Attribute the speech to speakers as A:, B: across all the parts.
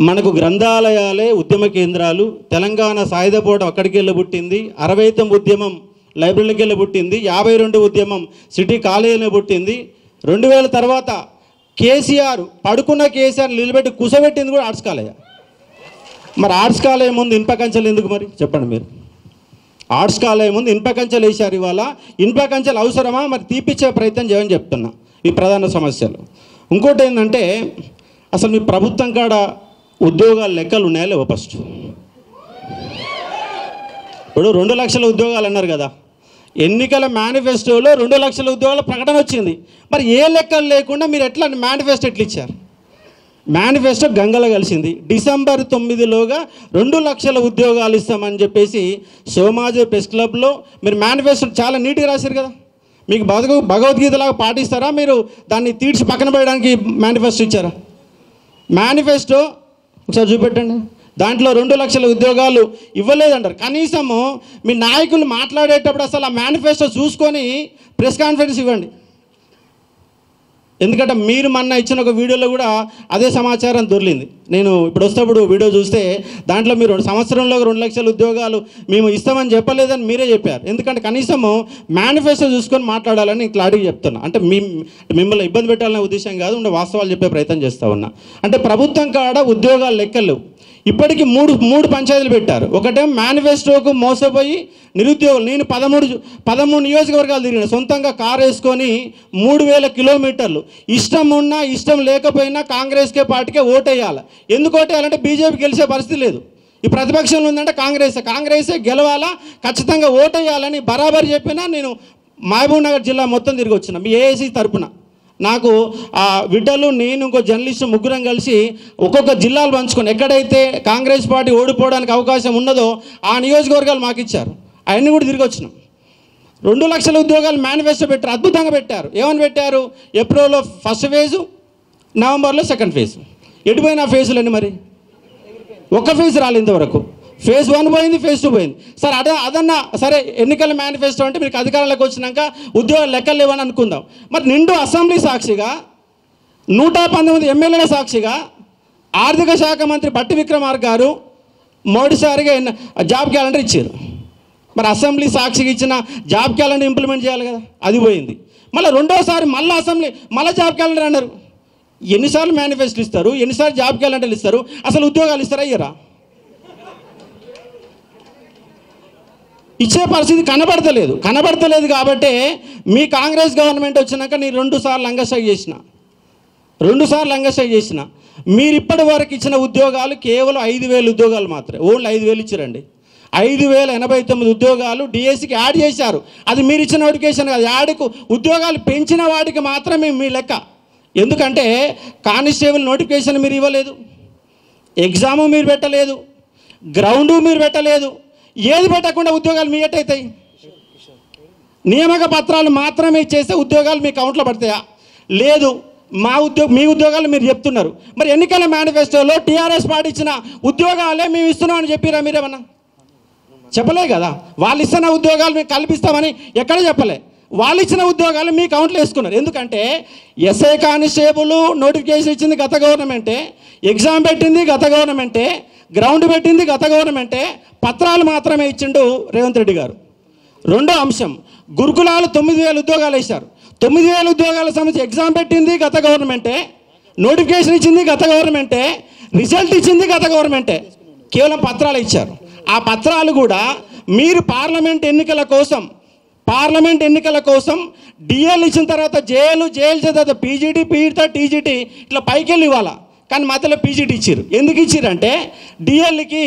A: మనకు గ్రంథాలయాలే ఉద్యమ కేంద్రాలు. తెలంగాణ సాయుధ పోరాటం అక్కడికి వెళ్ళి పుట్టింది. 69 ఉద్యమం లైబ్రరీకి వెళ్ళి పుట్టింది. 52 ఉద్యమం సిటీ కాలేజీలో పుట్టింది. 2000 తర్వాత కేసీఆర్ పడుకున్న కేసీఆర్ నిలబెట్టి కుసబెట్టింది కూడా ఆర్ట్స్ కాలేజీ. మరి ఆర్ట్స్ కాలేజీ ముందు ఇనుప కంచెలు ఎందుకు మరి చెప్పండి మీరు? ఆర్ట్స్ కాలేజీ ముందు ఇనుప కంచెలు వేశారు. ఇవాళ ఇనుప కంచెలు అవసరమా? మరి తీపిచ్చే ప్రయత్నం చేయమని చెప్తున్నా. ఈ ప్రధాన సమస్యలు. ఇంకోటి ఏంటంటే అసలు మీ ప్రభుత్వం కాడ ఉద్యోగాల లెక్కలు ఉన్నాయా లేవో? ఫస్ట్ ఇప్పుడు 2 లక్షల ఉద్యోగాలు అన్నారు కదా, ఎన్నికల మేనిఫెస్టోలో 2 లక్షల ఉద్యోగాల ప్రకటన వచ్చింది. మరి ఏ లెక్కలు లేకుండా మీరు ఎట్లా మేనిఫెస్టో ఎట్లా ఇచ్చారు? మేనిఫెస్టో గంగల కలిసింది. డిసెంబర్ 9లోగా 2 లక్షల ఉద్యోగాలు ఇస్తామని చెప్పేసి సోమాజీ ప్రెస్ క్లబ్లో మీరు మేనిఫెస్టో చాలా నీట్గా రాశారు కదా. మీకు భగవద్గీతలాగా పాటిస్తారా? మీరు దాన్ని తీర్చి పక్కన పెట్టడానికి మేనిఫెస్టో ఇచ్చారా? మేనిఫెస్టో ఒకసారి చూపెట్టండి. దాంట్లో 2 లక్షల ఉద్యోగాలు ఇవ్వలేదంటారు. కనీసము మీ నాయకులు మాట్లాడేటప్పుడు అసలు ఆ మేనిఫెస్టో చూసుకొని ప్రెస్ కాన్ఫరెన్స్ ఇవ్వండి. ఎందుకంటే మీరు మొన్న ఇచ్చిన ఒక వీడియోలో కూడా అదే సమాచారం దొరికింది. నేను ఇప్పుడు వస్తేప్పుడు వీడియో చూస్తే దాంట్లో మీరు సంవత్సరంలో 2 లక్షల ఉద్యోగాలు మేము ఇస్తామని చెప్పలేదని మీరే చెప్పారు. ఎందుకంటే కనీసము మేనిఫెస్టో చూసుకొని మాట్లాడాలని క్లారిటీ చెప్తున్నా. అంటే మిమ్మల్ని ఇబ్బంది పెట్టాలనే ఉద్దేశం కాదు, ఉండే వాస్తవాలు చెప్పే ప్రయత్నం చేస్తూ ఉన్నా. అంటే ప్రభుత్వం కాడ ఉద్యోగాల లెక్కలు ఇప్పటికీ మూడు పంచాయతీలు పెట్టారు. ఒకటేమో మేనిఫెస్టోకు మోసపోయి నిరుద్యోగులు. నేను 13 నియోజకవర్గాలు తిరిగిన, సొంతంగా కారు వేసుకొని 3000 కిలోమీటర్లు. ఇష్టం ఉన్నా ఇష్టం లేకపోయినా కాంగ్రెస్కే పార్టీకే ఓటేయాలి. ఎందుకు ఓటేయాలంటే బీజేపీ గెలిచే పరిస్థితి లేదు. ఈ ప్రతిపక్షంలో ఉందంటే కాంగ్రెసే గెలవాలా, ఖచ్చితంగా ఓటేయాలని బరాబర్ చెప్పినా. నేను మహబూబ్ నగర్ జిల్లా మొత్తం తిరిగి వచ్చిన మీ ఏఐసీ తరపున. నాకు ఆ విడ్డలు, నేను ఇంకో జర్నలిస్టు ముగ్గురం కలిసి ఒక్కొక్క జిల్లాలు పంచుకొని ఎక్కడైతే కాంగ్రెస్ పార్టీ ఓడిపోవడానికి అవకాశం ఉన్నదో ఆ నియోజకవర్గాలు మాకు ఇచ్చారు. అవన్నీ కూడా తిరిగి వచ్చినాం. 2 లక్షల ఉద్యోగాలు మేనిఫెస్టో పెట్టారు. అద్భుతంగా పెట్టారు. ఏమని పెట్టారు? ఏప్రిల్లో ఫస్ట్ ఫేజు, నవంబర్లో సెకండ్ ఫేజు. ఎటుపోయిన ఫేజులన్నీ మరి ఒక్క ఫేజ్ రాలి ఇంతవరకు. ఫేజ్ 1 పోయింది, ఫేజ్ 2 పోయింది. సార్ అదన్నా సరే, ఎన్నికల మేనిఫెస్టో అంటే మీకు అధికారంలోకి వచ్చినాక ఉద్యోగాలు లెక్కలు లేవని అనుకుందాం. మరి నిండు అసెంబ్లీ సాక్షిగా 119 ఎమ్మెల్యేల సాక్షిగా ఆర్థిక శాఖ మంత్రి బట్టి విక్రమార్క గారు మొదటిసారిగా జాబ్ క్యాలెండర్ ఇచ్చారు. మరి అసెంబ్లీ సాక్షిగా ఇచ్చిన జాబ్ క్యాలెండర్ ఇంప్లిమెంట్ చేయాలి కదా, అది పోయింది. మళ్ళీ రెండోసారి మళ్ళీ అసెంబ్లీ మళ్ళీ జాబ్ క్యాలెండర్ అన్నారు. ఎన్నిసార్లు మేనిఫెస్టో ఇస్తారు? ఎన్నిసార్లు జాబ్ క్యాలెండర్లు ఇస్తారు? అసలు ఉద్యోగాలు ఇస్తారా? ఇయ్యరా? ఇచ్చే పరిస్థితి కనబడతలేదు. కాబట్టి మీ కాంగ్రెస్ గవర్నమెంట్ వచ్చినాక నేను 2 సార్లు లంగస్ట్రైక్ చేసిన. మీరు ఇప్పటి వరకు ఇచ్చిన ఉద్యోగాలు కేవలం 5000 ఉద్యోగాలు మాత్రమే. ఓన్లీ 5000 ఇచ్చారండి. 5089 ఉద్యోగాలు డిఎస్సికి యాడ్ చేశారు. అది మీరు ఇచ్చిన నోటిఫికేషన్ కాదు. యాడ్కు ఉద్యోగాలు పెంచిన వాటికి మాత్రమే మీ లెక్క. ఎందుకంటే కానిస్టేబుల్ నోటిఫికేషన్ మీరు ఇవ్వలేదు, ఎగ్జాము మీరు పెట్టలేదు, గ్రౌండు మీరు పెట్టలేదు. ఏది పెట్టకుండా ఉద్యోగాలు మీ ఎట్టయితాయి? నియామక పత్రాలు మాత్రమే ఇచ్చేస్తే ఉద్యోగాలు మీ అకౌంట్లో పడతాయా? లేదు. మీ ఉద్యోగాలు మీరు చెప్తున్నారు. మరి ఎన్నికల మేనిఫెస్టోలో టీఆర్ఎస్ పార్టీ ఇచ్చిన ఉద్యోగాలే మేము ఇస్తున్నాం అని చెప్పిరా? మీరేమన్నా చెప్పలే కదా. వాళ్ళు ఇస్తున్న ఉద్యోగాలు మేము కల్పిస్తామని ఎక్కడ చెప్పలే. వాళ్ళు ఇచ్చిన ఉద్యోగాలు మీ అకౌంట్లో వేసుకున్నారు. ఎందుకంటే ఎస్ఐ కానిస్టేబుల్ నోటిఫికేషన్ ఇచ్చింది గత గవర్నమెంటే, ఎగ్జామ్ పెట్టింది గత గవర్నమెంటే, గ్రౌండ్ పెట్టింది గత గవర్నమెంటే, పత్రాలు మాత్రమే ఇచ్చిండు రేవంత్ రెడ్డి గారు. రెండో అంశం, గురుకులాలు 9000 ఉద్యోగాలు వేశారు. 9000 ఉద్యోగాల సంబంధించి ఎగ్జామ్ పెట్టింది గత గవర్నమెంటే, నోటిఫికేషన్ ఇచ్చింది గత గవర్నమెంటే, రిజల్ట్ ఇచ్చింది గత గవర్నమెంటే. కేవలం పత్రాలు ఇచ్చారు. ఆ పత్రాలు కూడా మీరు పార్లమెంట్ ఎన్నికల కోసం డిఎల్ ఇచ్చిన తర్వాత జేఎల్ తర్వాత పీజీటీ, తర్వాత టీజీటీ ఇట్లా పైకెళ్ళి ఇవ్వాలా. కానీ మధ్యలో పీజీటీ ఇచ్చారు. ఎందుకు ఇచ్చారంటే డిఎల్కి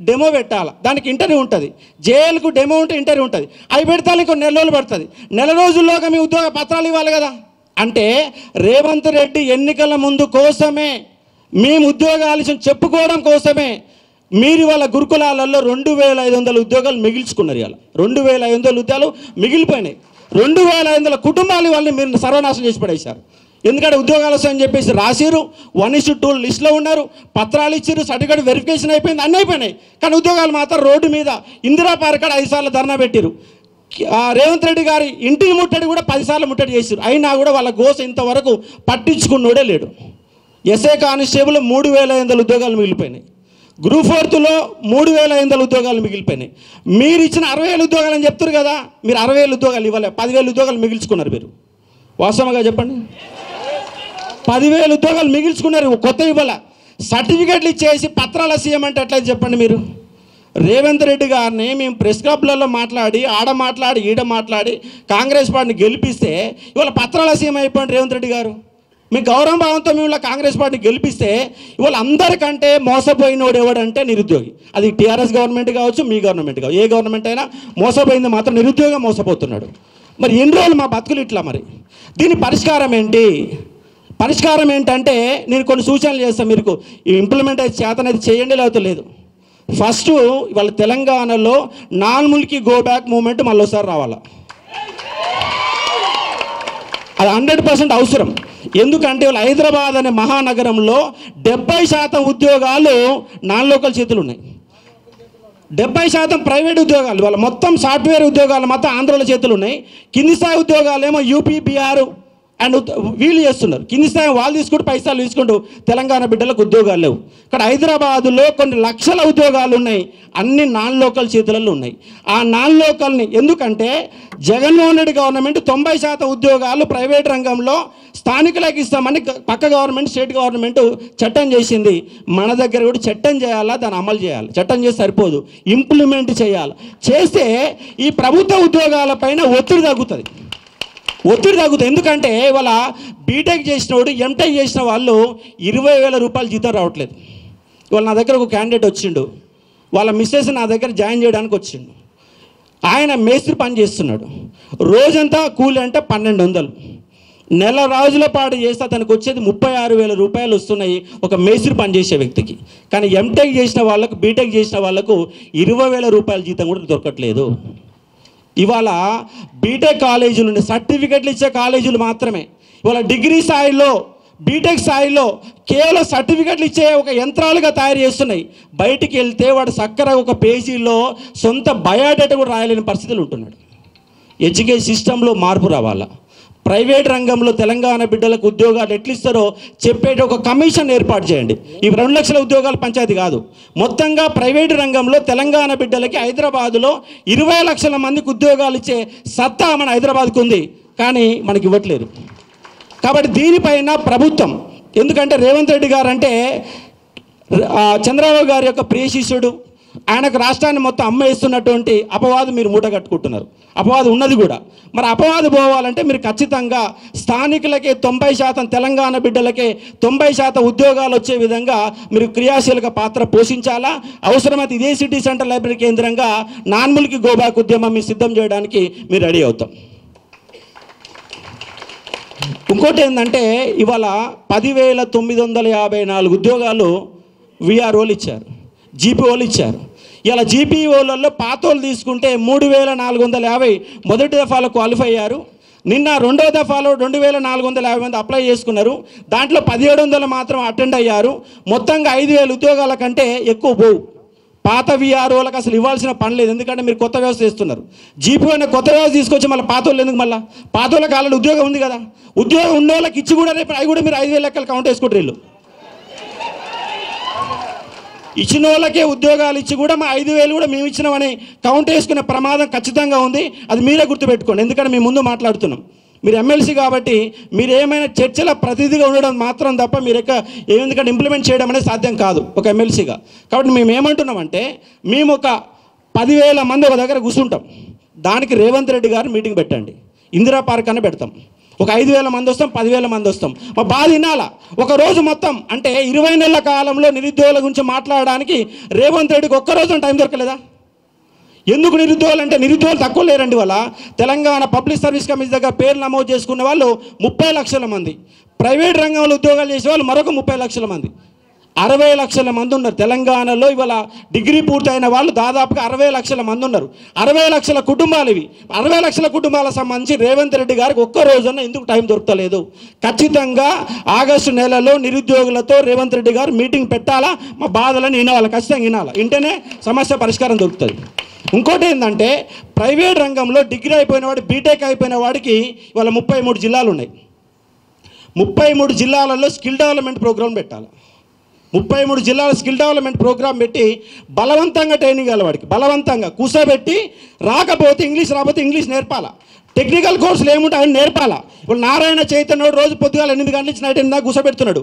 A: డెమో పెట్టాలి, దానికి ఇంటర్వ్యూ ఉంటుంది. జేఎల్కు డెమో ఉంటే ఇంటర్వ్యూ ఉంటుంది. అవి పెడతాను ఇంకో 4 రోజులు పడుతుంది. 4 రోజుల్లోగా మీ ఉద్యోగ పత్రాలు ఇవ్వాలి కదా. అంటే రేవంత్ రెడ్డి ఎన్నికల ముందు కోసమే, మేము ఉద్యోగాలు చెప్పుకోవడం కోసమే మీరు ఇవాళ గురుకులాలలో 2500 ఉద్యోగాలు మిగిల్చుకున్నారు. ఇవాళ 2500 ఉద్యోగాలు మిగిలిపోయినాయి. 2500 కుటుంబాలు వాళ్ళని మీరు సర్వనాశనం చేసి పడేశారు. ఎందుకంటే ఉద్యోగాలు వస్తాయని చెప్పేసి రాసిరు, 1:2 లిస్టులో ఉన్నారు, పత్రాలు ఇచ్చారు, సర్టిఫికేట్ వెరిఫికేషన్ అయిపోయింది, అన్నీ అయిపోయినాయి. కానీ ఉద్యోగాలు మాత్రం రోడ్డు మీద ఇందిరా పార్క్ 5 సార్లు ధర్నా పెట్టారు. రేవంత్ రెడ్డి గారి ఇంటిని ముట్టడి కూడా 10 సార్లు ముట్టడి చేశారు. అయినా కూడా వాళ్ళ గోస ఇంతవరకు పట్టించుకున్నోడే లేడు. ఎస్ఐ కానిస్టేబుల్ 3,500 ఉద్యోగాలు మిగిలిపోయినాయి. గ్రూప్ 4లో 3,500 ఉద్యోగాలు మిగిలిపోయినాయి. మీరు ఇచ్చిన 60,000 ఉద్యోగాలు అని చెప్తారు కదా, మీరు 60,000 ఉద్యోగాలు ఇవ్వలే, 10,000 ఉద్యోగాలు మిగిల్చుకున్నారు. మీరు వాస్తవంగా చెప్పండి, 10,000 ఉద్యోగాలు మిగిల్చుకున్నారు, కొత్త ఇవ్వాల. సర్టిఫికెట్లు ఇచ్చేసి పత్రాల సీఎం అంటే ఎట్లయితే చెప్పండి. మీరు రేవంత్ రెడ్డి గారిని మేము ప్రెస్ క్లబ్లలో మాట్లాడి ఆడ మాట్లాడి ఈడ మాట్లాడి కాంగ్రెస్ పార్టీని గెలిపిస్తే ఇవాళ పత్రాల సీఎం అయిపోయింది రేవంత్ రెడ్డి గారు. మీ గౌరవ భావంతో మేము కాంగ్రెస్ పార్టీని గెలిపిస్తే ఇవాళ అందరికంటే మోసపోయినోడు ఎవడంటే నిరుద్యోగి. అది టీఆర్ఎస్ గవర్నమెంట్ కావచ్చు, మీ గవర్నమెంట్ కావచ్చు, ఏ గవర్నమెంట్ అయినా మోసపోయింది మాత్రం నిరుద్యోగం మోసపోతున్నాడు. మరి ఎన్ని రోజులు మా బతుకులు ఇట్లా? మరి దీని పరిష్కారం ఏంటి? పరిష్కారం ఏంటంటే నేను కొన్ని సూచనలు చేస్తాను, మీరు ఇంప్లిమెంట్ అయితే చేతనైతే చేయండి, లేకపోతే లేదు. ఫస్ట్ ఇవాళ తెలంగాణలో non mulki go back movement మళ్ళీ ఒకసారి రావాలా. అది 100% అవసరం. ఎందుకంటే వాళ్ళు హైదరాబాద్ అనే మహానగరంలో 70% ఉద్యోగాలు నాన్ లోకల్ చేతులు ఉన్నాయి, 70% ప్రైవేట్ ఉద్యోగాలు. వాళ్ళ మొత్తం సాఫ్ట్వేర్ ఉద్యోగాలు మొత్తం ఆంధ్రలో చేతులు ఉన్నాయి. కింది స్థాయి ఉద్యోగాలు ఏమో యూపీ, బీహార్ అండ్ వీళ్ళు చేస్తున్నారు. కింది స్థాయి వాళ్ళు తీసుకుంటూ పైసలు తీసుకుంటూ తెలంగాణ బిడ్డలకు ఉద్యోగాలు లేవు. ఇక్కడ హైదరాబాదులో కొన్ని లక్షల ఉద్యోగాలు ఉన్నాయి, అన్ని నాన్ లోకల్ చేతులలో ఉన్నాయి. ఆ నాన్ లోకల్ని ఎందుకంటే జగన్మోహన్ రెడ్డి గవర్నమెంట్ 90% ఉద్యోగాలు ప్రైవేట్ రంగంలో స్థానికులకు ఇస్తామని పక్క గవర్నమెంట్ స్టేట్ గవర్నమెంట్ చట్టం చేసింది. మన దగ్గర కూడా చట్టం చేయాలా, దాన్ని అమలు చేయాలి. చట్టం చేస్తే సరిపోదు, ఇంప్లిమెంట్ చేయాలి. చేస్తే ఈ ప్రభుత్వ ఉద్యోగాలపైన ఒత్తిడి తగ్గుతుంది. ఎందుకంటే ఇవాళ బీటెక్ చేసినోడు ఎంటెక్ చేసిన వాళ్ళు 20,000 రూపాయలు జీతం రావట్లేదు. ఇవాళ నా దగ్గర ఒక క్యాండిడేట్ వచ్చిండు, వాళ్ళ మిస్సెస్ నా దగ్గర జాయిన్ చేయడానికి వచ్చిండు. ఆయన మేస్త్రి పని చేస్తున్నాడు, రోజంతా కూలి అంటే 1,200. నెల రోజుల పాటు చేస్తే అతనికి వచ్చేది 36,000 రూపాయలు వస్తున్నాయి ఒక మేస్త్రి పని చేసే వ్యక్తికి. కానీ ఎంటెక్ చేసిన వాళ్ళకు, బీటెక్ చేసిన వాళ్ళకు 20,000 రూపాయల జీతం కూడా దొరకట్లేదు. ఇవాళ బీటెక్ కాలేజీలు ఉన్నాయి, సర్టిఫికెట్లు ఇచ్చే కాలేజీలు మాత్రమే. ఇవాళ డిగ్రీ స్థాయిలో, బీటెక్ స్థాయిలో కేవలం సర్టిఫికెట్లు ఇచ్చే ఒక యంత్రాలుగా తయారు చేస్తున్నాయి. బయటికి వెళ్తే వాడు చక్కగా ఒక పేజీలో సొంత బయోడేటా కూడా రాయలేని పరిస్థితులు ఉంటున్నాడు. ఎడ్యుకేషన్ సిస్టంలో మార్పు రావాలా. ప్రైవేట్ రంగంలో తెలంగాణ బిడ్డలకు ఉద్యోగాలు ఎట్లు ఇస్తారో చెప్పేట ఒక కమిషన్ ఏర్పాటు చేయండి. ఈ 2 లక్షల ఉద్యోగాలు పంచాయతీ కాదు, మొత్తంగా ప్రైవేట్ రంగంలో తెలంగాణ బిడ్డలకి హైదరాబాదులో 20 లక్షల మందికి ఉద్యోగాలు ఇచ్చే సత్తా మన హైదరాబాద్కు ఉంది, కానీ మనకి ఇవ్వట్లేదు. కాబట్టి దీనిపైన ప్రభుత్వం, ఎందుకంటే రేవంత్ రెడ్డి గారు అంటే చంద్రబాబు గారి యొక్క ప్రియ శిష్యుడు, ఆయనకు రాష్ట్రాన్ని మొత్తం అమ్మేస్తున్నటువంటి అపవాదు మీరు మూట కట్టుకుంటున్నారు. అపవాదు ఉన్నది కూడా. మరి అపవాదు పోవాలంటే మీరు ఖచ్చితంగా స్థానికులకే 90%, తెలంగాణ బిడ్డలకే 90% ఉద్యోగాలు వచ్చే విధంగా మీరు క్రియాశీలక పాత్ర పోషించాలా. అవసరమైతే ఇదే సిటీ సెంటర్ లైబ్రరీ కేంద్రంగా నాన్ ముల్కీ గో బ్యాక్ ఉద్యమం మీరు సిద్ధం చేయడానికి మీరు రెడీ అవుతాం. ఇంకోటి ఏంటంటే ఇవాళ 10,954 ఉద్యోగాలు విఆర్ఓలు ఇచ్చారు, జీపీఓలు ఇచ్చారు. ఇలా జీపీఓలలో పాతోళ్ళు తీసుకుంటే 3,450 మొదటి దఫాలో క్వాలిఫై అయ్యారు. నిన్న రెండో దఫాలో 2,450 మంది అప్లై చేసుకున్నారు. దాంట్లో 1,700 మాత్రం అటెండ్ అయ్యారు. మొత్తంగా 5,000 ఉద్యోగాల కంటే ఎక్కువ పోవు. పాత విఆర్ఓలకు అసలు ఇవ్వాల్సిన పని లేదు, ఎందుకంటే మీరు కొత్త వ్యవస్థ చేస్తున్నారు. జీపీ అనే కొత్త వ్యవస్థ తీసుకొచ్చి మళ్ళీ పాతోళ్ళు ఎందుకు? మళ్ళీ పాతోళ్ళకి ఆల్రెడీ ఉద్యోగం ఉంది కదా. ఉద్యోగం ఉన్న వాళ్ళకి ఇచ్చి కూడా రేపు అవి కూడా మీరు 5,000 లెక్కలు కౌంట్ వేసుకుంటారు. వీళ్ళు ఇచ్చిన వాళ్ళకే ఉద్యోగాలు ఇచ్చి కూడా మా 5,000 కూడా మేము ఇచ్చినామని కౌంట్ వేసుకునే ప్రమాదం ఖచ్చితంగా ఉంది. అది మీరే గుర్తుపెట్టుకోండి, ఎందుకంటే మేము ముందు మాట్లాడుతున్నాం. మీరు ఎమ్మెల్సీ కాబట్టి మీరు ఏమైనా చర్చల ప్రతినిధిగా ఉండడం మాత్రం తప్ప మీరు ఎందుకంటే ఇంప్లిమెంట్ చేయడం అనేది సాధ్యం కాదు ఒక ఎమ్మెల్సీగా. కాబట్టి మేము ఏమంటున్నామంటే మేము ఒక 10,000 మంది ఒక దగ్గర కూర్చుంటాం, దానికి రేవంత్ రెడ్డి గారు మీటింగ్ పెట్టండి, ఇందిరా పార్క్ అని పెడతాం. ఒక 5,000 మంది వస్తాం, 10,000 మంది వస్తాం. మా బాధ వినాలా. ఒకరోజు మొత్తం అంటే 20 నెలల కాలంలో నిరుద్యోగుల గురించి మాట్లాడడానికి రేవంత్ రెడ్డికి ఒక్కరోజు టైం దొరకలేదా? ఎందుకు నిరుద్యోగులు అంటే నిరుద్యోగులు తక్కువ లేరండి. వాళ్ళ తెలంగాణ పబ్లిక్ సర్వీస్ కమిషన్ దగ్గర పేర్లు నమోదు చేసుకున్న వాళ్ళు 30 లక్షల మంది, ప్రైవేట్ రంగంలో ఉద్యోగాలు చేసే వాళ్ళు మరొక 30 లక్షల మంది, 60 లక్షల మంది ఉన్నారు. తెలంగాణలో ఇవాళ డిగ్రీ పూర్తయిన వాళ్ళు దాదాపుగా 60 లక్షల మంది ఉన్నారు. 60 లక్షల కుటుంబాలు ఇవి. 60 లక్షల కుటుంబాలకు సంబంధించి రేవంత్ రెడ్డి గారికి ఒక్క రోజున ఎందుకు టైం దొరకలేదు? ఖచ్చితంగా ఆగస్టు నెలలో నిరుద్యోగులతో రేవంత్ రెడ్డి గారు మీటింగ్ పెట్టాలా, మా బాధలను వినాలి, ఖచ్చితంగా వినాలి. వింటేనే సమస్య పరిష్కారం దొరుకుతుంది. ఇంకోటి ఏంటంటే ప్రైవేట్ రంగంలో డిగ్రీ అయిపోయిన వాడు, బీటెక్ అయిపోయిన వాడికి ఇవాళ 33 జిల్లాలు ఉన్నాయి. 33 జిల్లాలలో స్కిల్ డెవలప్మెంట్ ప్రోగ్రాం పెట్టాలి. 33 జిల్లాల స్కిల్ డెవలప్మెంట్ ప్రోగ్రాం పెట్టి బలవంతంగా ట్రైనింగ్ ఇవ్వాలి. వాడికి బలవంతంగా కూర్చోబెట్టి రాకపోతే ఇంగ్లీష్ రాకపోతే ఇంగ్లీష్ నేర్పాలా. టెక్నికల్ కోర్సులు ఏముంటాయి అని నేర్పాలా. ఇప్పుడు నారాయణ చైతన్యుడు రోజు పొద్దుగాల 8 గంటల నుంచి నైట్ 8 దాకా కూర్చోబెడుతున్నాడు.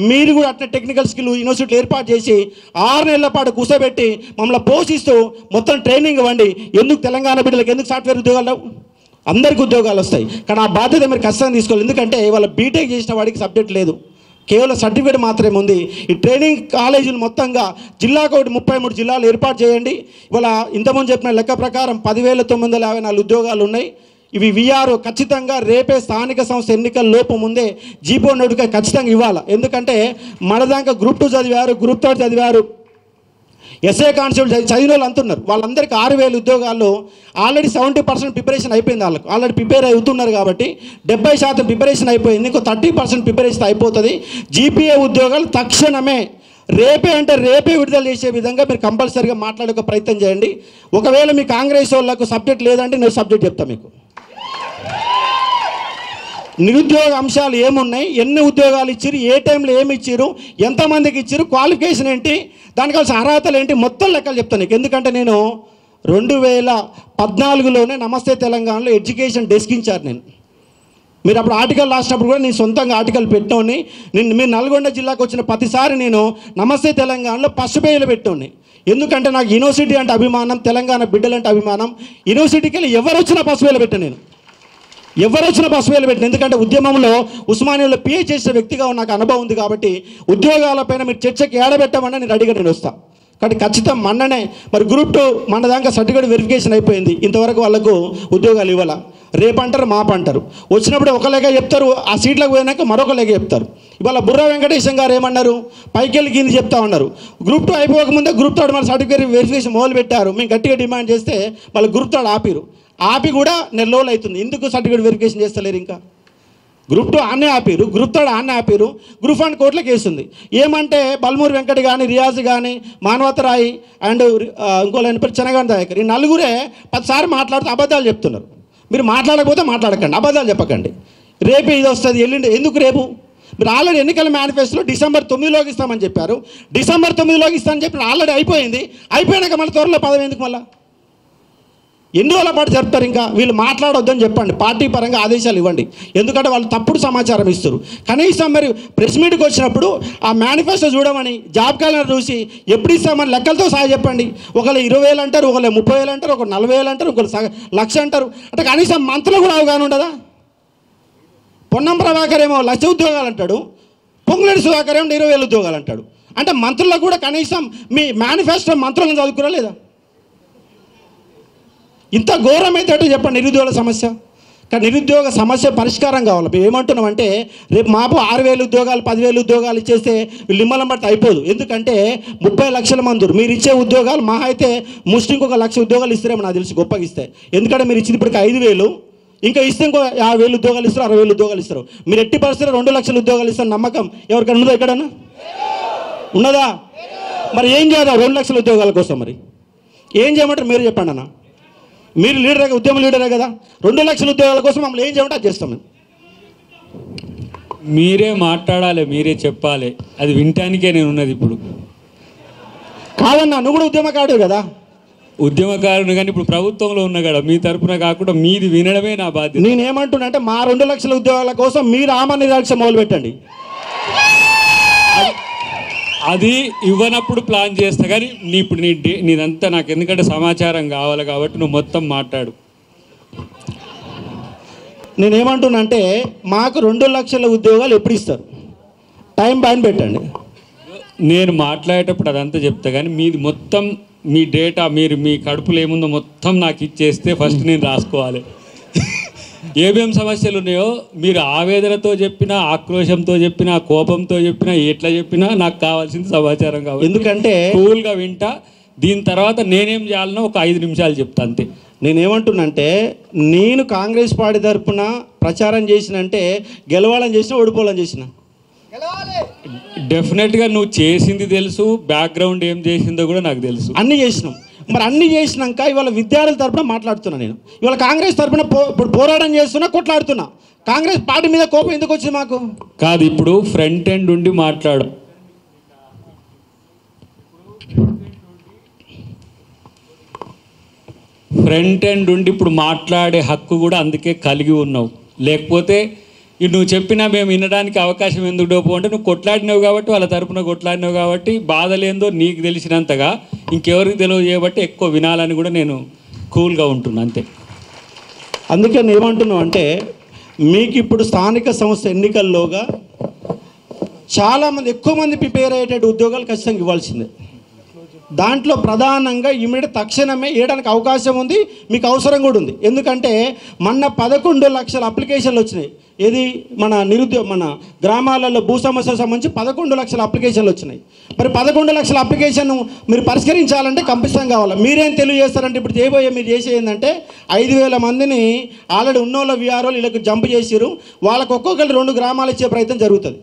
A: మీరు కూడా అట్లా టెక్నికల్ స్కిల్ యూనివర్సిటీలు ఏర్పాటు చేసి 6 నెలల పాటు కూర్చోబెట్టి మమ్మల్ని పోషిస్తూ మొత్తం ట్రైనింగ్ ఇవ్వండి. ఎందుకు తెలంగాణ బిడ్డలకు ఎందుకు సాఫ్ట్వేర్ ఉద్యోగాలు రావు? అందరికీ ఉద్యోగాలు వస్తాయి. కానీ ఆ బాధ్యత మీరు ఖచ్చితంగా తీసుకోవాలి. ఎందుకంటే ఇవాళ బీటెక్ చేసిన వాడికి సబ్జెక్ట్ లేదు, కేవలం సర్టిఫికేట్ మాత్రమే ఉంది. ఈ ట్రైనింగ్ కాలేజీలు మొత్తంగా జిల్లాకు ఒకటి 33 జిల్లాలు ఏర్పాటు చేయండి. ఇవాళ ఇంతకుముందు చెప్పిన లెక్క ప్రకారం 10,954 ఉద్యోగాలు ఉన్నాయి. ఇవి విఆర్ఓ ఖచ్చితంగా రేపే స్థానిక సంస్థ ఎన్నికల లోపు ముందే జీపో నోటిఫికేషన్ ఖచ్చితంగా ఇవ్వాలి. ఎందుకంటే మన దాకా గ్రూప్ 2 చదివారు, గ్రూప్ 3 చదివారు, ఎస్ఏ కానిస్టేబుల్ చదివిన వాళ్ళు అంటున్నారు. వాళ్ళందరికీ 6,000 ఉద్యోగాల్లో ఆల్రెడీ 70% ప్రిపరేషన్ అయిపోయింది. వాళ్ళకు ఆల్రెడీ ప్రిపేర్ అవుతున్నారు కాబట్టి 70% ప్రిపరేషన్ అయిపోయింది. ఇంకో 30% ప్రిపరేషన్ అయిపోతుంది. జీపీఏ ఉద్యోగాలు తక్షణమే రేపే అంటే రేపే విడుదల చేసే విధంగా మీరు కంపల్సరీగా మాట్లాడే ప్రయత్నం చేయండి. ఒకవేళ మీ కాంగ్రెస్ వాళ్ళకు సబ్జెక్ట్ లేదంటే నేను సబ్జెక్ట్ చెప్తాను మీకు. నిరుద్యోగ అంశాలు ఏమున్నాయి, ఎన్ని ఉద్యోగాలు ఇచ్చారు, ఏ టైంలో ఏమి ఇచ్చారు, ఎంతమందికి ఇచ్చారు, క్వాలిఫికేషన్ ఏంటి, దానికి కావాల్సిన అర్హతలు ఏంటి, మొత్తం లెక్కలు చెప్తాను నీకు. ఎందుకంటే నేను 2014లోనే నమస్తే తెలంగాణలో ఎడ్యుకేషన్ డెస్క్ ఇచ్చారు నేను. మీరు అప్పుడు ఆర్టికల్ రాసినప్పుడు కూడా నేను సొంతంగా ఆర్టికల్ పెట్టోని. మీరు నల్గొండ జిల్లాకు వచ్చిన ప్రతిసారి నేను నమస్తే తెలంగాణలో ఫస్ట్ పేజీలో పెట్టోని. ఎందుకంటే నాకు యూనివర్సిటీ అంటే అభిమానం, తెలంగాణ బిడ్డలంటే అభిమానం. యూనివర్సిటీకి వెళ్ళి ఎవరు వచ్చినా ఫస్ట్ పేజీలో పెట్టాను నేను, ఎవరు వచ్చినా ఫస్ట్ పేజీలో పెట్టాను. ఎందుకంటే ఉద్యమంలో ఉస్మానియాలో పిహెచ్ చేసిన వ్యక్తిగా నాకు అనుభవం ఉంది కాబట్టి ఉద్యోగాలపైన మీరు చర్చకి ఏడబెట్టమన్నా నేను రెడీగా నేను వస్తాను. కాబట్టి ఖచ్చితంగా మొన్ననే మరి గ్రూప్ 2 మన దాకా సర్టిఫికేట్ వెరిఫికేషన్ అయిపోయింది. ఇంతవరకు వాళ్ళకు ఉద్యోగాలు ఇవ్వాల. రేపంటారు మాపంటారు, వచ్చినప్పుడు ఒక లెక్క చెప్తారు, ఆ సీట్లకు పోయినాక మరొక లెక్క చెప్తారు. ఇవాళ బుర్రా వెంకటేశం గారు ఏమన్నారు, పైకి వెళ్ళి కింది చెప్తా ఉన్నారు. గ్రూప్ 2 అయిపోకముందే గ్రూప్ 3 మన సర్టిఫికేట్ వెరిఫికేషన్ మొదలు పెట్టారు. మేము గట్టిగా డిమాండ్ చేస్తే వాళ్ళు గ్రూప్ 3 ఆపి కూడా నెల రోజులు అవుతుంది. ఎందుకు సర్టిఫికేట్ వెరిఫికేషన్ చేస్తలేరు? ఇంకా గ్రూప్ 2 ఆనే ఆపారు, గ్రూప్ 3 ఆనే ఆపారు. గ్రూప్ 1 కోర్టులో కేసుంది. ఏమంటే బల్మూరి వెంకట్ కానీ, రియాజ్ కానీ, మానవతరాయి అండ్ ఇంకోళ్ళు ఆయన పేరు చెనగాని దయాకర్, ఈ నలుగురే 10 సార్లు మాట్లాడుతూ అబద్ధాలు చెప్తున్నారు. మీరు మాట్లాడకపోతే మాట్లాడకండి, అబద్ధాలు చెప్పకండి. రేపు ఇది వస్తుంది, ఎల్లుండి ఎందుకు రేపు? మీరు ఆల్రెడీ ఎన్నికల మేనిఫెస్టోలో డిసెంబర్ 9లోకి ఇస్తామని చెప్పారు. డిసెంబర్ 9లోకి ఇస్తామని చెప్పి ఆల్రెడీ అయిపోయింది. అయిపోయినాక మళ్ళీ త్వరలో పదవి ఎందుకు? మళ్ళీ ఎన్ని రోజుల పాటు జరుపుతారు? ఇంకా వీళ్ళు మాట్లాడొద్దని చెప్పండి, పార్టీ పరంగా ఆదేశాలు ఇవ్వండి. ఎందుకంటే వాళ్ళు తప్పుడు సమాచారం ఇస్తారు. కనీసం మరి ప్రెస్ మీట్కి వచ్చినప్పుడు ఆ మేనిఫెస్టో చూడమని, జాబ్ క్యాలెండర్ చూసి ఎప్పుడు ఇస్తామని లెక్కలతో సహా చెప్పండి. ఒకళ్ళు 20,000 అంటారు, ఒకళ్ళు 30,000 అంటారు, ఒకళ్ళు 40,000 అంటారు, ఒకళ్ళు 1,00,000 అంటారు. అంటే కనీసం మంత్రులు కూడా అవగాహన ఉండదా? పొన్నం ప్రభాకర్ ఏమో 1,00,000 ఉద్యోగాలు అంటాడు, పొంగులేటి సుధాకర్ ఏమో 20,000 ఉద్యోగాలు అంటాడు. అంటే మంత్రులకు కూడా కనీసం మీ మేనిఫెస్టో మంత్రులను చదువుకురా లేదా? ఇంత ఘోరమైతే అంటే చెప్పండి నిరుద్యోగ సమస్య. కానీ నిరుద్యోగ సమస్య పరిష్కారం కావాలి. మేము ఏమంటున్నామంటే రేపు మాపు 6,000 ఉద్యోగాలు 10,000 ఉద్యోగాలు ఇచ్చేస్తే వీళ్ళు నిమ్మలం బట్టి అయిపోదు. ఎందుకంటే 30 లక్షల మంది మీరు ఇచ్చే ఉద్యోగాలు మహా అయితే ముస్లింకి 1,00,000 ఉద్యోగాలు ఇస్తారేమో నాకు తెలిసి, గొప్పగా ఇస్తే. ఎందుకంటే మీరు ఇచ్చింది ఇప్పటికి 5,000, ఇంకా ఇస్తే ఇంకో 50,000 ఉద్యోగాలు ఇస్తారు, 60,000 ఉద్యోగాలు ఇస్తారు. మీరు ఎట్టి పరిస్థితుల్లో 2 లక్షల ఉద్యోగాలు ఇస్తారు నమ్మకం ఎవరికైనా ఉన్నదా? ఎక్కడన్నా ఉన్నదా? మరి ఏం చేయాలి 2 లక్షల ఉద్యోగాల కోసం? మరి ఏం చేయమంటారు మీరు చెప్పండి అన్న. మీరు లీడరే, ఉద్యమ లీడరే కదా. 2 లక్షల ఉద్యోగాల కోసం మమ్మల్ని ఏం చేయమంటే అది చేస్తాం.
B: మీరే మాట్లాడాలి, మీరే చెప్పాలి. అది వినటానికే నేను ఉన్నది ఇప్పుడు.
A: కాదన్నా, నువ్వు కూడా ఉద్యమకారుడు కదా.
B: ఉద్యమకారుడు కానీ ఇప్పుడు ప్రభుత్వంలో ఉన్నా కదా, మీ తరపున కాకుండా మీది వినడమే నా బాధ్యత.
A: నేనేమంటున్నా అంటే మా 2 లక్షల ఉద్యోగాల కోసం మీరు ఆమరణ మొదలు పెట్టండి.
B: అది ఇవ్వనప్పుడు ప్లాన్ చేస్తా. కానీ ఇప్పుడు నీదంతా నాకు ఎందుకంటే సమాచారం కావాలి కాబట్టి నువ్వు మొత్తం మాట్లాడు.
A: నేనేమంటున్నా అంటే మాకు 2 లక్షల ఉద్యోగాలు ఎప్పుడు ఇస్తారు? టైం బాగా పెట్టండి.
B: నేను మాట్లాడేటప్పుడు అదంతా చెప్తా. కానీ మీది మొత్తం మీ డేటా, మీరు మీ కడుపులో ఏముందో మొత్తం నాకు ఇచ్చేస్తే ఫస్ట్ నేను రాసుకోవాలి. ఏమేం సమస్యలు ఉన్నాయో మీరు ఆవేదనతో చెప్పినా, ఆక్రోశంతో చెప్పినా, కోపంతో చెప్పినా, ఎట్లా చెప్పినా నాకు కావాల్సింది సమాచారం కావాలి.
A: ఎందుకంటే
B: కూల్గా వింటా. దీని తర్వాత నేనేం చేయాలనో ఒక 5 నిమిషాలు చెప్తా అంతే.
A: నేనేమంటున్నంటే నేను కాంగ్రెస్ పార్టీ తరఫున ప్రచారం చేసినంటే గెలవాలని చేసినా, ఓడిపోవాలని చేసినా
B: డెఫినెట్గా నువ్వు చేసింది తెలుసు, బ్యాక్గ్రౌండ్ ఏం చేసిందో కూడా నాకు తెలుసు.
A: అన్నీ చేసినాం. మరి అన్నీ చేసినాక ఇవాళ విద్యార్థుల తరపున మాట్లాడుతున్నా నేను. ఇవాళ కాంగ్రెస్ తరపున ఇప్పుడు పోరాటం చేస్తున్నా, కొట్లాడుతున్నా. కాంగ్రెస్ పార్టీ మీద కోపం ఎందుకు వచ్చింది మాకు?
B: కాదు, ఇప్పుడు ఫ్రంట్ ఎండ్ ఉండి మాట్లాడు. ఫ్రంట్ ఎండ్ ఉండి ఇప్పుడు మాట్లాడే హక్కు కూడా అందుకే కలిగి ఉన్నావు. లేకపోతే నువ్వు చెప్పినా మేము వినడానికి అవకాశం ఎందుకు డోపు అంటే నువ్వు కొట్లాడినావు కాబట్టి, వాళ్ళ తరపున కొట్లాడినావు కాబట్టి బాధలేందో నీకు తెలిసినంతగా ఇంకెవరికి తెలియజేయబట్టి ఎక్కువ వినాలని కూడా నేను కూల్గా ఉంటున్నా అంతే.
A: అందుకే నేను ఏమంటున్నావు అంటే, మీకు ఇప్పుడు స్థానిక సంస్థ ఎన్నికల్లోగా చాలామంది ఎక్కువ మంది ప్రిపేర్ అయ్యేటట్టు ఉద్యోగాలు ఖచ్చితంగా ఇవ్వాల్సిందే. దాంట్లో ప్రధానంగా ఇమీడియట్ తక్షణమే వేయడానికి అవకాశం ఉంది, మీకు అవసరం కూడా ఉంది. ఎందుకంటే మొన్న 11 లక్షల అప్లికేషన్లు వచ్చినాయి. ఏది మన గ్రామాలలో భూ సమస్యలకు సంబంధించి 11 లక్షల అప్లికేషన్లు వచ్చినాయి. మరి 11 లక్షల అప్లికేషన్ మీరు పరిష్కరించాలంటే కంపిస్తం కావాలి. మీరేం తెలియజేస్తారంటే ఇప్పుడు మీరు చేసేది ఏంటంటే 5,000 మందిని ఆల్రెడీ ఉన్నోళ్ళ విఆర్ఓలు వీళ్ళకి జంప్ చేసిరు. వాళ్ళకు ఒక్కొక్కరు 2 గ్రామాలు ఇచ్చే ప్రయత్నం జరుగుతుంది.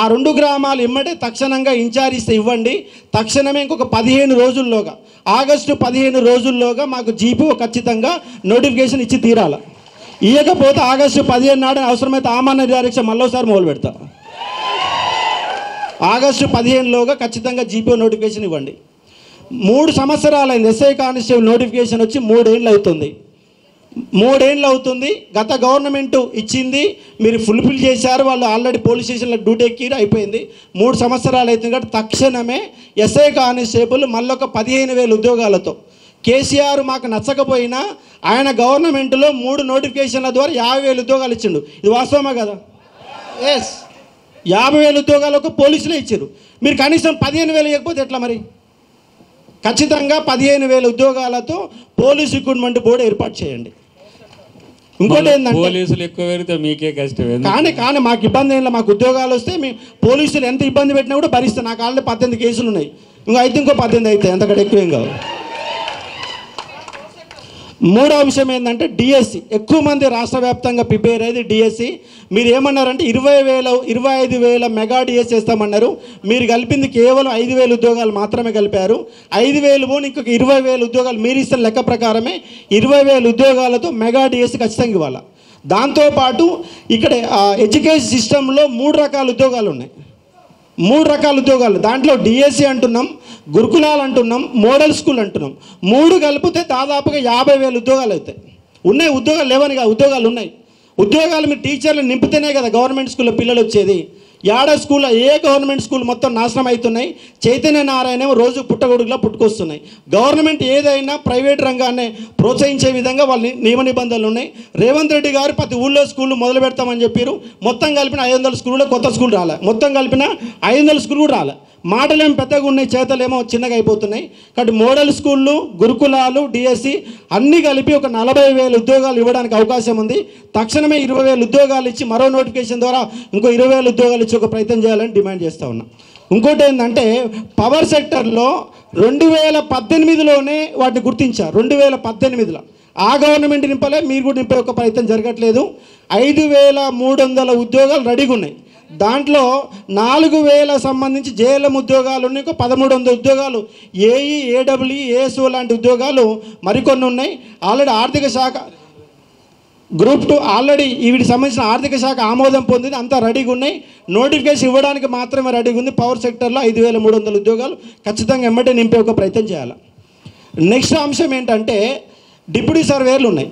A: ఆ 2 గ్రామాలు ఇమ్మటే తక్షణంగా ఇన్ఛార్జ్ ఇస్తే ఇవ్వండి. తక్షణమే ఇంకొక 15 రోజుల్లోగా, ఆగస్టు 15 రోజుల్లోగా మాకు జీపీ ఖచ్చితంగా నోటిఫికేషన్ ఇచ్చి తీరాలి. ఇవ్వకపోతే ఆగస్టు 15 నాడు అవసరమైతే ఆమాన్య డైరెక్ష మళ్ళోసారి మొదలు పెడతా. ఆగస్టు 15లోగా ఖచ్చితంగా జీపీ నోటిఫికేషన్ ఇవ్వండి. 3 సంవత్సరాలైంది ఎస్ఐ కానిస్టేబుల్ నోటిఫికేషన్ వచ్చి 3 ఏళ్ళు అవుతుంది. 3 ఏళ్ళు అవుతుంది. గత గవర్నమెంట్ ఇచ్చింది, మీరు ఫుల్ఫిల్ చేశారు. వాళ్ళు ఆల్రెడీ పోలీస్ స్టేషన్లో డ్యూటీ ఎక్కిరు, అయిపోయింది. 3 సంవత్సరాలు అవుతుంది కాబట్టి తక్షణమే ఎస్ఐ కానిస్టేబుల్ మళ్ళొక 15,000 ఉద్యోగాలతో. కేసీఆర్ మాకు నచ్చకపోయినా ఆయన గవర్నమెంట్లో 3 నోటిఫికేషన్ల ద్వారా 50,000 ఉద్యోగాలు ఇచ్చిండు. ఇది వాస్తవమా కదా? ఎస్, 50,000 ఉద్యోగాలకు పోలీసులే ఇచ్చారు. మీరు కనీసం 15,000 ఇవ్వకపోతే ఎట్లా మరి? ఖచ్చితంగా 15,000 ఉద్యోగాలతో పోలీస్ రిక్రూట్మెంట్ బోర్డు ఏర్పాటు చేయండి. ఇంకోటి ఏంటంటే
B: పోలీసులు ఎక్కువ పెడితే మీకే కష్టం.
A: కానీ మాకు ఇబ్బంది ఏం లేదు. మాకు ఉద్యోగాలు వస్తే మేము పోలీసులు ఎంత ఇబ్బంది పెట్టినా కూడా భరిస్తాం. నాకు ఆల్రెడీ 18 కేసులు ఉన్నాయి. ఇంకో 18 అవుతాయి, అంతకంటే ఎక్కువ ఏం కావు. 3వ అంశం ఏంటంటే డిఎస్సి. ఎక్కువ మంది రాష్ట్ర వ్యాప్తంగా ప్రిపేర్ అయ్యేది డిఎస్సి. మీరు ఏమన్నారంటే 25,000 మెగా డిఎస్సి వేస్తామన్నారు. మీరు కలిపింది కేవలం 5,000 ఉద్యోగాలు మాత్రమే కలిపారు. 5,000 పోని ఇంకొక 20,000 ఉద్యోగాలు మీరు ఇస్తున్న లెక్క ప్రకారమే 20,000 ఉద్యోగాలతో మెగా డిఎస్సి ఖచ్చితంగా ఇవ్వాలి. దాంతోపాటు ఇక్కడ ఎడ్యుకేషన్ సిస్టంలో 3 రకాల ఉద్యోగాలు ఉన్నాయి. 3 రకాల ఉద్యోగాలు. దాంట్లో డిఎస్సి అంటున్నాం, గురుకులాలు అంటున్నాం, మోడల్ స్కూల్ అంటున్నాం. 3 కలిపితే దాదాపుగా 50,000 ఉద్యోగాలు అవుతాయి. ఉన్నాయి, ఉద్యోగాలు లేవని కాదు, ఉద్యోగాలు ఉన్నాయి. ఉద్యోగాలు మీరు టీచర్లు నింపితేనే కదా గవర్నమెంట్ స్కూల్లో పిల్లలు వచ్చేది. స్కూల్లో గవర్నమెంట్ స్కూల్ మొత్తం నాశనం అవుతున్నాయి. చైతన్య నారాయణ రోజు పుట్టగొడుగులా పుట్టుకొస్తున్నాయి. గవర్నమెంట్ ఏదైనా ప్రైవేట్ రంగాన్ని ప్రోత్సహించే విధంగా వాళ్ళ నియమ నిబంధనలు ఉన్నాయి. రేవంత్ రెడ్డి గారు ప్రతి ఊళ్ళో స్కూళ్ళు మొదలు పెడతామని చెప్పారు. మొత్తం కలిపిన 500 స్కూల్లో కొత్త స్కూల్ రాలే. మొత్తం కలిపిన 500 స్కూల్ కూడా రాలే. మాటలేమో పెద్దగా ఉన్నాయి, చేతలేమో చిన్నగా అయిపోతున్నాయి. కాబట్టి మోడల్ స్కూళ్ళు, గురుకులాలు, డిఎస్సి అన్నీ కలిపి ఒక 40,000 ఉద్యోగాలు ఇవ్వడానికి అవకాశం ఉంది. తక్షణమే 20,000 ఉద్యోగాలు ఇచ్చి మరో నోటిఫికేషన్ ద్వారా ఇంకో 20,000 ఉద్యోగాలు ఇచ్చి ఒక ప్రయత్నం చేయాలని డిమాండ్ చేస్తూ ఉన్నాం. ఇంకోటి ఏంటంటే పవర్ సెక్టర్లో 2018లోనే వాటిని గుర్తించారు. 2018లో ఆ గవర్నమెంట్ నింపలే, మీరు కూడా నింపే ఒక ప్రయత్నం జరగట్లేదు. 5,300 ఉద్యోగాలు రెడీగా ఉన్నాయి. దాంట్లో 4,000 సంబంధించి జేఎల్ఎం ఉద్యోగాలు ఉన్నాయి. 1,300 ఉద్యోగాలు ఏఈ, ఏడబ్ల్యూ, ఏఎస్ఓ లాంటి ఉద్యోగాలు మరికొన్ని ఉన్నాయి. ఆల్రెడీ ఆర్థిక శాఖ గ్రూప్ 2 ఆల్రెడీ వీటికి సంబంధించిన ఆర్థిక శాఖ ఆమోదం పొందింది. అంతా రెడీగా ఉన్నాయి. నోటిఫికేషన్ ఇవ్వడానికి మాత్రమే రెడీగా ఉంది. పవర్ సెక్టర్లో 5,300 ఉద్యోగాలు ఖచ్చితంగా ఎమ్మటే నింపే ఒక ప్రయత్నం చేయాలి. నెక్స్ట్ అంశం ఏంటంటే డిప్యూటీ సర్వేయర్లు ఉన్నాయి.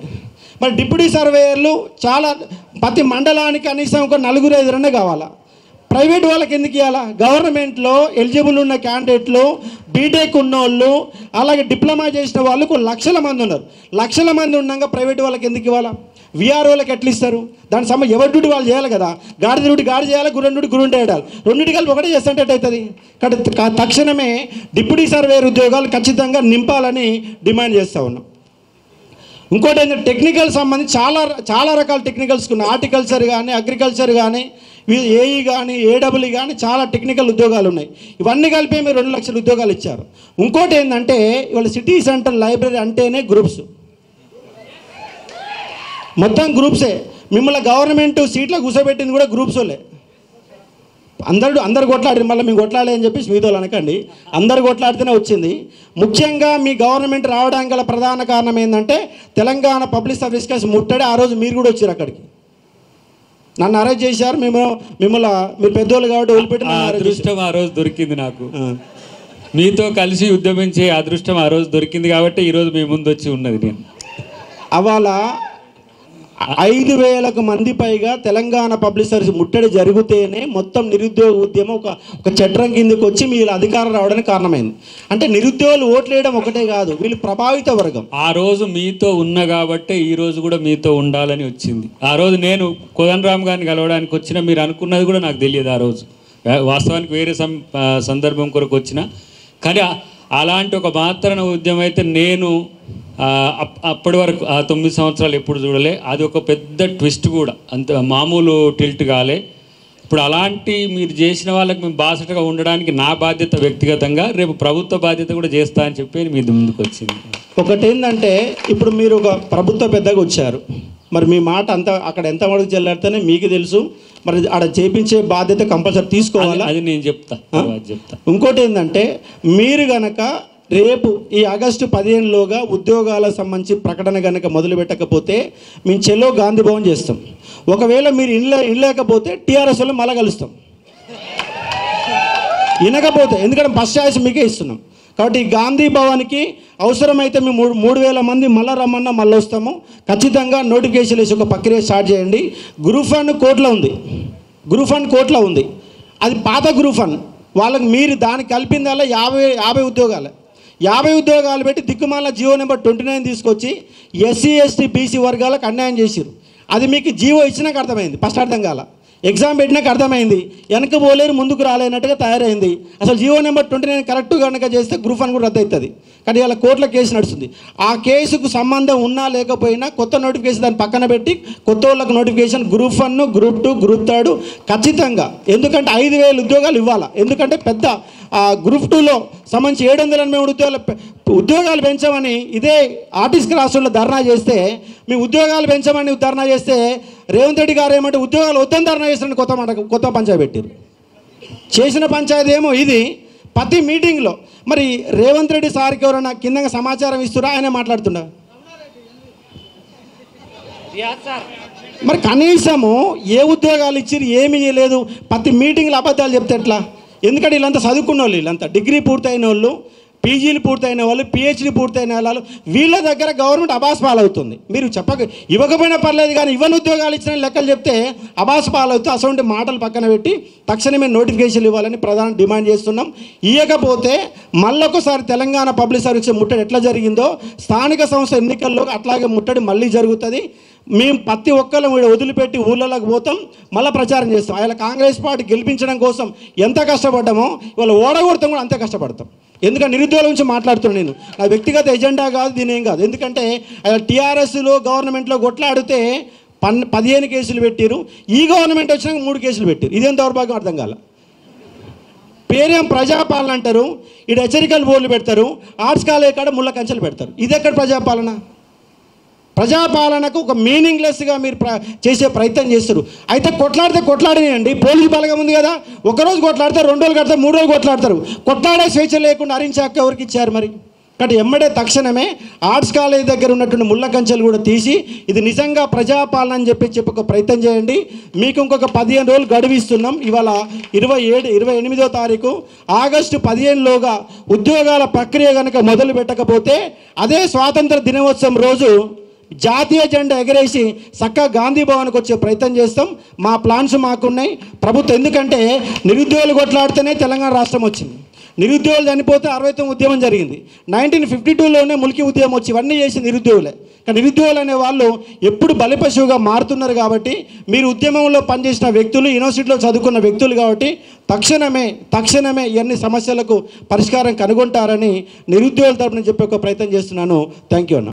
A: మరి డిప్యూటీ సర్వేయర్లు చాలా ప్రతి మండలానికి కనీసం ఒక 4-5 కావాలా. ప్రైవేట్ వాళ్ళకి ఎందుకు ఇవ్వాలా? గవర్నమెంట్లో ఎలిజిబుల్ ఉన్న క్యాండిడేట్లు, బీటెక్ ఉన్నోళ్ళు, అలాగే డిప్లొమా చేసిన వాళ్ళకు 1,00,000 మంది ఉన్నారు. 1,00,000 మంది ఉండగా ప్రైవేట్ వాళ్ళకి ఎందుకు ఇవ్వాలా? విఆర్ఓలకు ఎట్లా ఇస్తారు? దాని ఎవరి డ్యూటీ వాళ్ళు చేయాలి కదా. గాడిద డ్యూటీ గాడి చేయాలి, గుర్రం డ్యూటీ గురుంటే వేయాలి. రెండింటి కలిపి ఒకటే చేస్తుంటే అవుతుంది. కాబట్టి తక్షణమే డిప్యూటీ సర్వేయర్ ఉద్యోగాలు ఖచ్చితంగా నింపాలని డిమాండ్ చేస్తూ ఉన్నాం. ఇంకోటి ఏంటంటే టెక్నికల్ సంబంధించి చాలా రకాల టెక్నికల్స్ ఉన్నాయి. హార్టికల్చర్ కానీ, అగ్రికల్చర్ కానీ, ఏఈ కానీ, ఏడబ్ల్యూ కానీ చాలా టెక్నికల్ ఉద్యోగాలు ఉన్నాయి. ఇవన్నీ కలిపి మీరు 2 లక్షల ఉద్యోగాలు ఇచ్చారు. ఇంకోటి ఏంటంటే ఇవాళ సిటీ సెంటర్ లైబ్రరీ అంటేనే గ్రూప్స్, మొత్తం గ్రూప్సే. మిమ్మల్ని గవర్నమెంట్ సీట్లో కూర్చోబెట్టింది కూడా గ్రూప్స్ వాళ్ళే. అందరు కొట్లాడి మళ్ళీ మేము కొట్లాడే అని చెప్పేసి మీతో అనకండి. అందరు కొట్లాడితేనే వచ్చింది. ముఖ్యంగా మీ గవర్నమెంట్ రావడానికి గల ప్రధాన కారణం ఏంటంటే తెలంగాణ పబ్లిక్ సర్వీస్ కేసు ముట్టడి. ఆ రోజు మీరు కూడా వచ్చారు అక్కడికి, నన్ను అరెస్ట్ చేశారు. మిమ్మల్ని మీరు పెద్దోళ్ళు కాబట్టి వదిలిపెట్టి
B: అదృష్టం ఆ రోజు దొరికింది నాకు. మీతో కలిసి ఉద్యమించే అదృష్టం ఆ రోజు దొరికింది కాబట్టి ఈరోజు మీ ముందు వచ్చి ఉన్నది. నేను
A: అవాళ 5,000 మంది పైగా తెలంగాణ పబ్లిక్ సర్వీస్ ముట్టడి జరిగితేనే మొత్తం నిరుద్యోగ ఉద్యమం ఒక చట్రం కిందకి వచ్చి వీళ్ళు అధికారం రావడానికి కారణమైంది. అంటే నిరుద్యోగులు ఓట్లు వేయడం ఒకటే కాదు, వీళ్ళు ప్రభావిత వర్గం.
B: ఆ రోజు మీతో ఉన్న కాబట్టే ఈ రోజు కూడా మీతో ఉండాలని వచ్చింది. ఆ రోజు నేను కోదండరామ్ గారిని కలవడానికి వచ్చిన, మీరు అనుకున్నది కూడా నాకు తెలియదు. ఆ రోజు వాస్తవానికి వేరే సందర్భం కొరకు వచ్చిన, కానీ అలాంటి ఒక మాత్రన ఉద్యమం అయితే నేను అప్పటి వరకు ఆ 9 సంవత్సరాలు ఎప్పుడు చూడలే. అది ఒక పెద్ద ట్విస్ట్ కూడా, అంత మామూలు టిల్ట్ కాలే. ఇప్పుడు అలాంటి మీరు చేసిన వాళ్ళకి మేము బాసటగా ఉండడానికి నా బాధ్యత వ్యక్తిగతంగా, రేపు ప్రభుత్వ బాధ్యత కూడా చేస్తా అని చెప్పి మీ ముందుకు వచ్చింది.
A: ఒకటి ఏంటంటే ఇప్పుడు మీరు ఒక ప్రభుత్వ పెద్దగా వచ్చారు, మరి మీ మాట అంతా అక్కడ ఎంత వరకు చెల్లాడితేనే మీకు తెలుసు. మరి ఆడ చేపించే బాధ్యత కంపల్సరీ తీసుకోవాలి.
B: అది నేను చెప్తా.
A: ఇంకోటి ఏంటంటే మీరు గనక రేపు ఈ ఆగస్టు 15లోగా ఉద్యోగాలకు సంబంధించి ప్రకటన కనుక మొదలు పెట్టకపోతే మేము చెలో గాంధీ భవన్ చేస్తాం. ఒకవేళ మీరు ఇనలేకపోతే టీఆర్ఎస్లో మళ్ళా కలుస్తాం. వినకపోతే, ఎందుకంటే ఫస్ట్ ఛాయిస్ మీకే ఇస్తున్నాం కాబట్టి ఈ గాంధీ భవన్కి అవసరమైతే మేము 3,000 మంది మళ్ళీ రమ్మన్నా మళ్ళీ వస్తాము. ఖచ్చితంగా నోటిఫికేషన్ వేసి ఒక ప్రక్రియ స్టార్ట్ చేయండి. గ్రూప్ ఫండ్ కోర్టులో ఉంది. అది పాత గ్రూప్ ఫండ్. వాళ్ళకి మీరు దానికి కలిపిందల్లా 50 ఉద్యోగాలు. 50 ఉద్యోగాలు పెట్టి దిక్కుమాల జీవో నెంబర్ 29 తీసుకొచ్చి ఎస్సీ ఎస్టీ బీసీ వర్గాలకు అన్యాయం చేశారు. అది మీకు జీవో ఇచ్చినాక అర్థమైంది, ఫస్ట్ అర్థం కాల. ఎగ్జామ్ పెట్టినాక అర్థమైంది, వెనక పోలేరు ముందుకు రాలేనట్టుగా తయారైంది. అసలు జీవో నెంబర్ 29 కరెక్ట్ కనుక చేస్తే గ్రూప్ వన్ కూడా రద్దు అవుతుంది. కానీ ఇలా కోర్టులో కేసు నడుస్తుంది. ఆ కేసుకు సంబంధం ఉన్నా లేకపోయినా కొత్త నోటిఫికేషన్ దాన్ని పక్కన పెట్టి కొత్త వాళ్ళకు నోటిఫికేషన్ గ్రూప్ 1, గ్రూప్ 2, గ్రూప్ 3 ఖచ్చితంగా. ఎందుకంటే 5,000 ఉద్యోగాలు ఇవ్వాలి. ఎందుకంటే పెద్ద గ్రూప్ 2లో సంబంధించి 783 ఉద్యోగాలు పెంచామని ఇదే ఆర్టిస్ట్ రాష్ట్రంలో ధర్నా చేస్తే, మీ ఉద్యోగాలు పెంచామని ధర్నా చేస్తే రేవంత్ రెడ్డి గారు ఏమంటే ఉద్యోగాలు వద్దని ధర్నా చేస్తారని కొత్త పంచాయతీ పెట్టారు. చేసిన పంచాయతీ ఏమో ఇది. ప్రతి మీటింగ్లో మరి రేవంత్ రెడ్డి సార్కి ఎవరైనా కింద సమాచారం ఇస్తున్నా ఆయనే మాట్లాడుతున్నా. మరి కనీసము ఏ ఉద్యోగాలు ఇచ్చిరు, ఏమీ చేయలేదు. ప్రతి మీటింగ్లో అబద్ధాలు చెప్తే ఎట్లా? ఎందుకంటే వీళ్ళంతా చదువుకున్న వాళ్ళు, వీళ్ళంతా డిగ్రీ పూర్తయిన వాళ్ళు, పీజీలు పూర్తయిన వాళ్ళు, పిహెచ్డీ పూర్తయిన వాళ్ళు, వీళ్ళ దగ్గర గవర్నమెంట్ అబాస్ పాలవుతుంది. మీరు ఇవ్వకపోయినా పర్లేదు, కానీ ఇవ్వని ఉద్యోగాలు ఇచ్చిన లెక్కలు చెప్తే అబాస్ పాలవుతూ అటువంటి మాటలు పక్కన పెట్టి తక్షణమే నోటిఫికేషన్లు ఇవ్వాలని ప్రధాన డిమాండ్ చేస్తున్నాం. ఇవ్వకపోతే మళ్ళొకసారి తెలంగాణ పబ్లిక్ సర్వీస్ ముట్టడి ఎట్లా జరిగిందో స్థానిక సంస్థ ఎన్నికల్లో అట్లాగే ముట్టడి మళ్ళీ జరుగుతుంది. మేము ప్రతి ఒక్కరు వదిలిపెట్టి ఊళ్ళలోకి పోతాం, మళ్ళీ ప్రచారం చేస్తాం. ఆయన కాంగ్రెస్ పార్టీ గెలిపించడం కోసం ఎంత కష్టపడ్డామో ఇవాళ ఓడగొడతాం కూడా అంతే కష్టపడతాం. ఎందుకంటే నిరుద్యోగుల గురించి మాట్లాడుతున్నాను నేను, నా వ్యక్తిగత ఎజెండా కాదు, దీని ఏం కాదు. ఎందుకంటే టీఆర్ఎస్లో గవర్నమెంట్లో కొట్లాడితే 15 కేసులు పెట్టారు, ఈ గవర్నమెంట్ వచ్చినాక 3 కేసులు పెట్టారు. ఇదేం దౌర్భాగ్యం అర్థం కాల. పేరేం ప్రజాపాలన అంటారు, ఇక్కడ హెచ్చరికలు బోర్డులు పెడతారు, ఆర్ట్స్ కాలేజ్ కాడ ముళ్ళ కంచెలు పెడతారు. ఇది ఎక్కడ ప్రజాపాలన? ప్రజాపాలనకు ఒక మీనింగ్లెస్గా మీరు చేసే ప్రయత్నం చేస్తారు. అయితే కొట్లాడినండి, పోలీసు బలగం ఉంది కదా, ఒకరోజు కొట్లాడతారు, 2 రోజులు కడతారు, 3 రోజులు కొట్లాడతారు. కొట్లాడే స్వేచ్ఛ లేకుండా హరించాక ఎవరికి ఇచ్చారు మరి? కాబట్టి ఎమ్మడే తక్షణమే ఆర్ట్స్ కాలేజ్ దగ్గర ఉన్నటువంటి ముళ్ళ కంచెలు కూడా తీసి ఇది నిజంగా ప్రజాపాలన అని చెప్పి ఒక ప్రయత్నం చేయండి. మీకు ఇంకొక 15 రోజులు గడువిస్తున్నాం. ఇవాళ 28వ తారీఖు ఆగస్టు 15లోగా ఉద్యోగాల ప్రక్రియ కనుక మొదలు పెట్టకపోతే అదే స్వాతంత్ర దినోత్సవం రోజు జాతీయ జెండా ఎగరేసి చక్కగా గాంధీ భవన్కి వచ్చే ప్రయత్నం చేస్తాం. మా ప్లాన్స్ మాకున్నాయి. ప్రభుత్వం ఎందుకంటే నిరుద్యోగులు కొట్లాడితేనే తెలంగాణ రాష్ట్రం వచ్చింది. నిరుద్యోగులు చనిపోతే 69 ఉద్యమం జరిగింది. 1952లోనే ములికి ఉద్యమం వచ్చి ఇవన్నీ చేసి నిరుద్యోగులే. కానీ నిరుద్యోగులు అనే వాళ్ళు ఎప్పుడు బలిపశువుగా మారుతున్నారు. కాబట్టి మీరు ఉద్యమంలో పనిచేసిన వ్యక్తులు, యూనివర్సిటీలో చదువుకున్న వ్యక్తులు కాబట్టి తక్షణమే ఇవన్నీ సమస్యలకు పరిష్కారం కనుగొంటారని నిరుద్యోగుల తరపున చెప్పే ఒక ప్రయత్నం చేస్తున్నాను. థ్యాంక్ యూ అన్న.